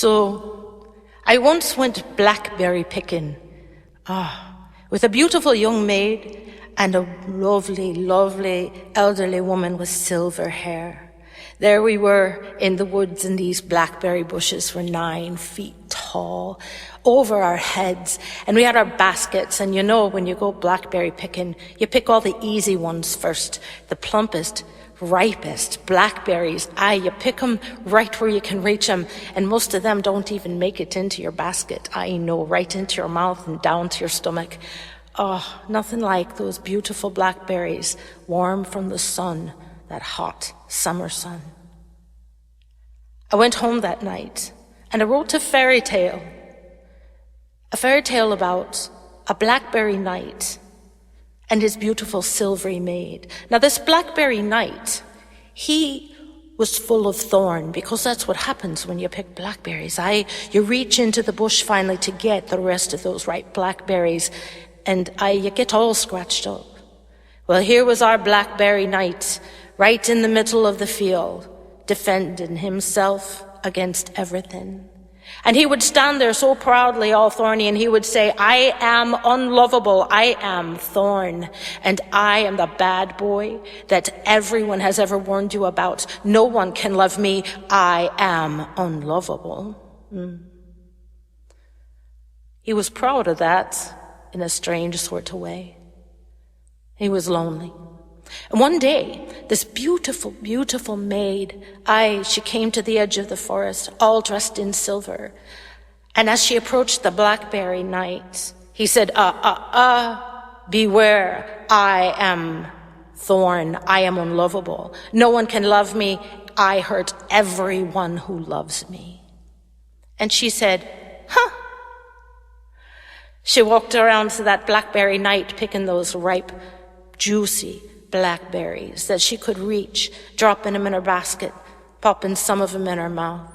So I once went blackberry picking, with a beautiful young maid and a lovely, lovely elderly woman with silver hair. There we were in the woods, and these blackberry bushes were 9 feet tall over our heads, and we had our baskets. And you know, when you go blackberry picking, you pick all the easy ones first, the plumpest, ripest blackberries. You pick them right where you can reach them, and most of them don't even make it into your basket. I know, right into your mouth and down to your stomach. Oh, nothing like those beautiful blackberries, warm from the sun, that hot summer sun. I went home that night and I wrote a fairy tale about a Blackberry Knight and his beautiful silvery maid. Now, this Blackberry Knight, he was full of thorn, because that's what happens when you pick blackberries. You reach into the bush finally to get the rest of those ripe blackberries, and you get all scratched up. Well, here was our Blackberry Knight, right in the middle of the field, defending himself against everything. And he would stand there so proudly, all thorny, and he would say, "I am unlovable. I am Thorn, and I am the bad boy that everyone has ever warned you about. No one can love me. I am unlovable." He was proud of that in a strange sort of way. He was lonely. And one day, this beautiful, beautiful maid, she came to the edge of the forest, all dressed in silver. And as she approached the Blackberry Knight, he said, beware, I am Thorn, I am unlovable. No one can love me. I hurt everyone who loves me. And she said, She walked around to that Blackberry Knight, picking those ripe, juicy blackberries that she could reach, dropping them in her basket, popping some of them in her mouth.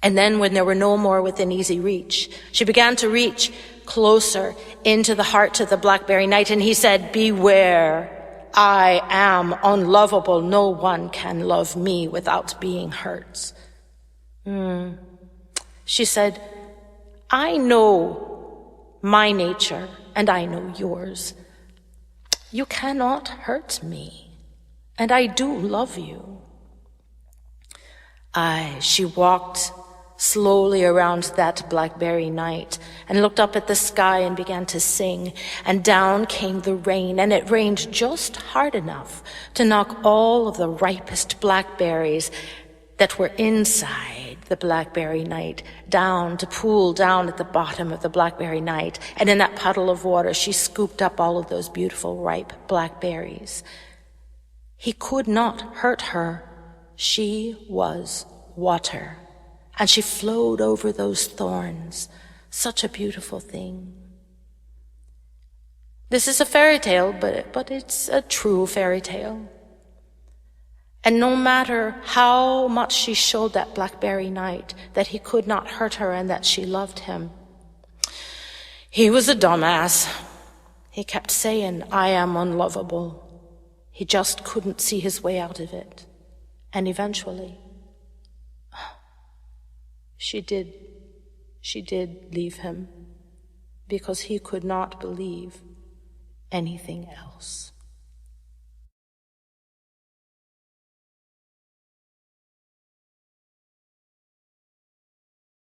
And then when there were no more within easy reach, she began to reach closer into the heart of the Blackberry Knight, and he said, "Beware, I am unlovable. No one can love me without being hurt." She said, "I know my nature, and I know yours. You cannot hurt me, and I do love you." She walked slowly around that Blackberry Knight and looked up at the sky and began to sing, and down came the rain, and it rained just hard enough to knock all of the ripest blackberries that were inside the Blackberry Knight down to pool down at the bottom of the Blackberry Knight. And in that puddle of water, she scooped up all of those beautiful ripe blackberries. He could not hurt her. She was water, and she flowed over those thorns. Such a beautiful thing. This is a fairy tale, but it's a true fairy tale. And no matter how much she showed that Blackberry Knight that he could not hurt her and that she loved him, he was a dumbass. He kept saying, "I am unlovable." He just couldn't see his way out of it. And eventually, she did leave him, because he could not believe anything else.